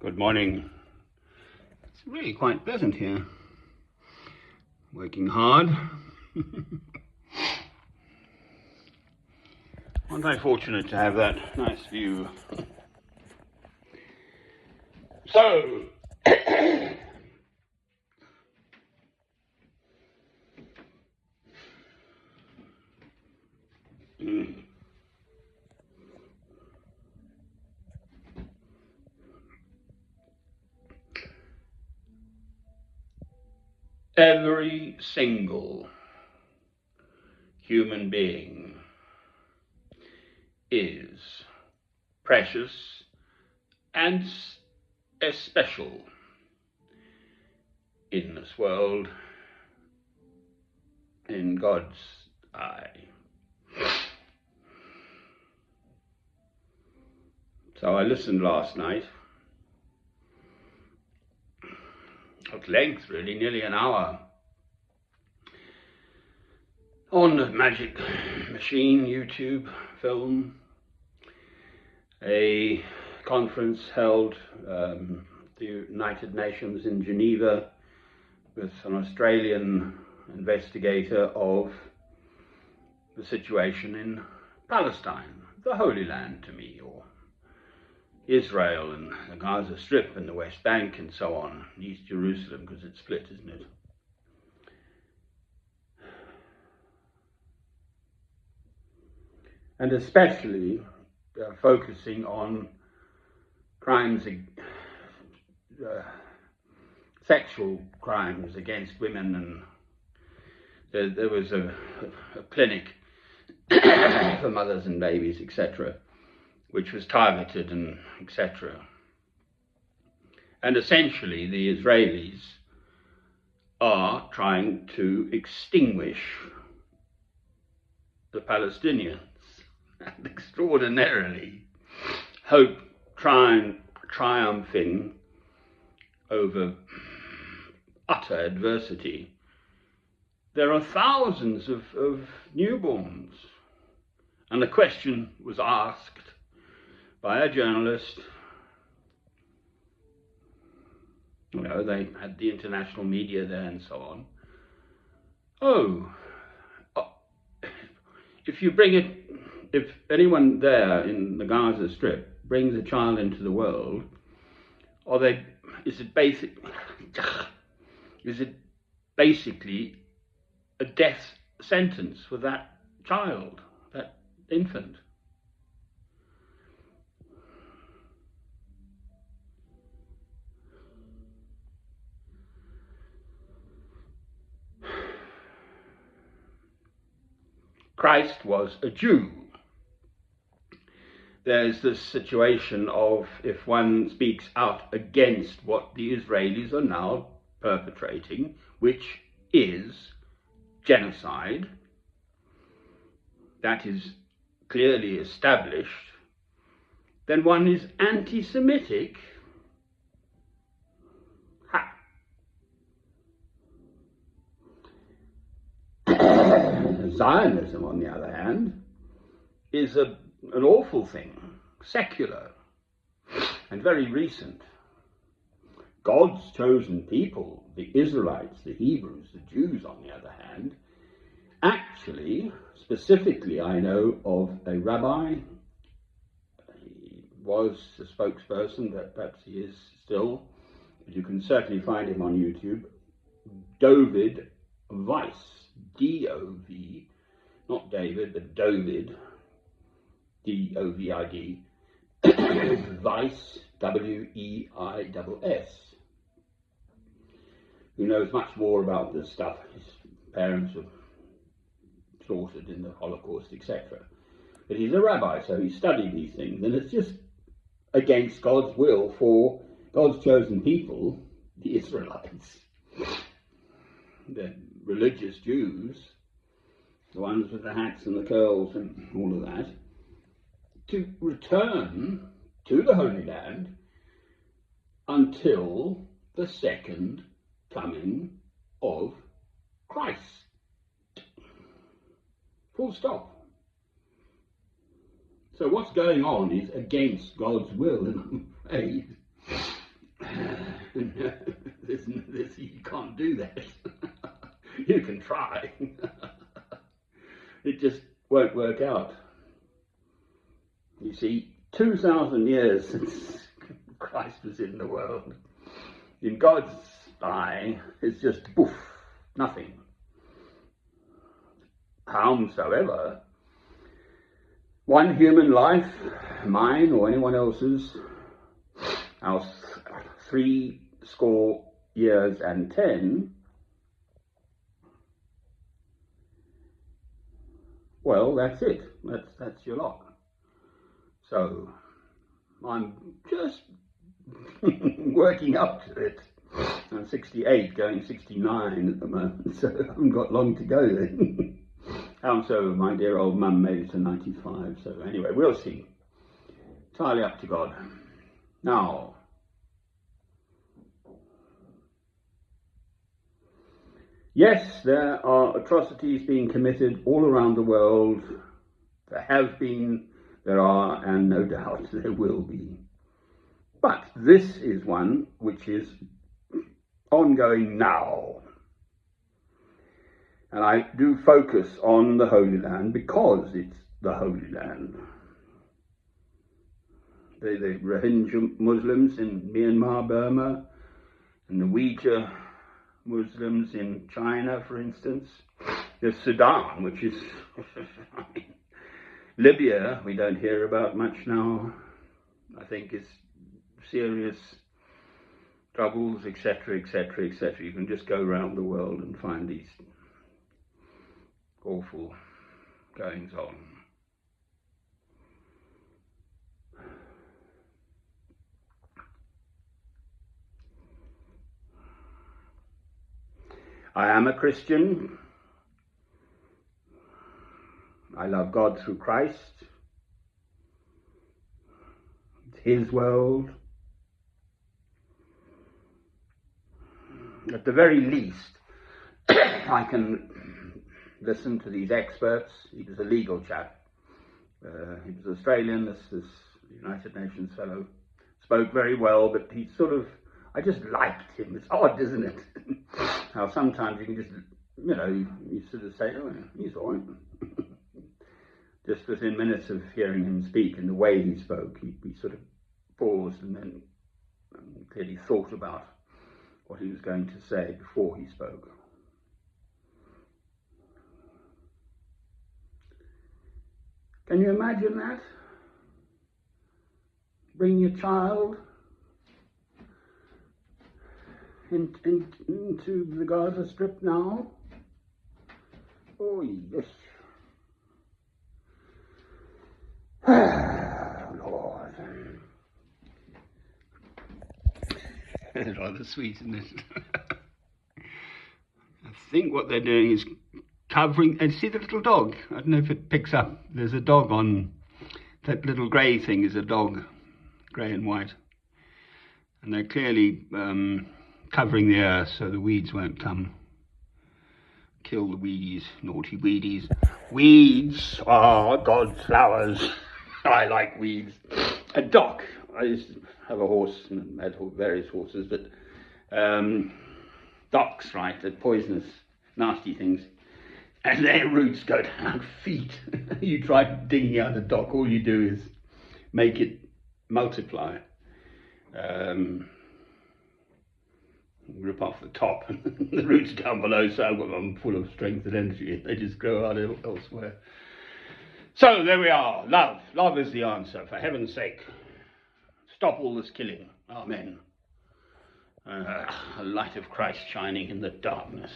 Good morning. It's really quite pleasant here. Working hard. Aren't I fortunate to have that nice view? So, every single human being is precious and special in this world, in God's eye. So I listened last night, at length really, nearly an hour, on the Magic Machine YouTube film, a conference held at the United Nations in Geneva with an Australian investigator of the situation in Palestine, the Holy Land to me, or Israel and the Gaza Strip and the West Bank and so on, East Jerusalem, because it's split, isn't it? And especially focusing on crimes, sexual crimes against women, and there was a clinic for mothers and babies, etc., which was targeted and etc. And essentially the Israelis are trying to extinguish the Palestinians, and extraordinarily triumphing over utter adversity. There are thousands of newborns, and the question was asked by a journalist. You know, they had the international media there and so on. If anyone there in the Gaza Strip brings a child into the world, is it basically a death sentence for that child, that infant? Christ was a Jew. There's this situation of, if one speaks out against what the Israelis are now perpetrating, which is genocide, that is clearly established, then one is anti-Semitic. Zionism, on the other hand, is an awful thing, secular and very recent. God's chosen people, the Israelites, the Hebrews, the Jews, on the other hand, actually, specifically, I know of a rabbi. He was a spokesperson, but perhaps he is still, but you can certainly find him on YouTube, Dovid Weiss, D-O-V, not David, but Dovid, D-O-V-I-D, Weiss, W-E-I-S-S, who knows much more about this stuff. His parents were slaughtered in the Holocaust, etc. But he's a rabbi, so he studied these things, and it's just against God's will for God's chosen people, the Israelites, the religious Jews, the ones with the hats and the curls and all of that, to return to the Holy Land until the second coming of Christ. Full stop. So what's going on is against God's will, and I'm afraid You can't do that. You can try. It just won't work out. You see, 2,000 years since Christ was in the world, in God's eye, it's just poof, nothing. Howsoever, one human life, mine or anyone else's, our 70 years and 10, well, that's it. That's your lot. So I'm just working up to it. I'm 68, going 69 at the moment, so I haven't got long to go then. So my dear old mum made it to 95, so anyway, we'll see. Entirely up to God. Now, yes, there are atrocities being committed all around the world. There have been, there are, and no doubt there will be. But this is one which is ongoing now. And I do focus on the Holy Land because it's the Holy Land. The Rohingya Muslims in Myanmar, Burma, and the Uyghur Muslims in China, for instance. There's Sudan, which is Libya, we don't hear about much now. I think is serious troubles, etc., etc., etc. You can just go around the world and find these awful goings on. I am a Christian. I love God through Christ. It's His world. At the very least, I can listen to these experts. He was a legal chap. He was Australian, this United Nations fellow. Spoke very well, but he sort of, I just liked him. It's odd, isn't it? How sometimes you can just, you sort of say, oh, he's all right. Just within minutes of hearing him speak and the way he spoke, he sort of paused and then clearly thought about what he was going to say before he spoke. Can you imagine that? Bring your child into the Gaza Strip now? Oh, yes. Lord. It's rather sweet, isn't it? I think what they're doing is covering, and see the little dog? I don't know if it picks up. There's a dog on, that little grey thing is a dog, grey and white. And they're clearly covering the earth so the weeds won't come. Kill the weedies, naughty weedies. Weeds are God's flowers. I like weeds. A dock. I used to have a horse and had various horses, but docks, right, they're poisonous, nasty things. And their roots go down feet. You try digging out a dock, all you do is make it multiply. Rip off the top, the roots down below, so I'm full of strength and energy. They just grow out elsewhere. So there we are. Love. Love is the answer, for heaven's sake. Stop all this killing. Amen. A light of Christ shining in the darkness.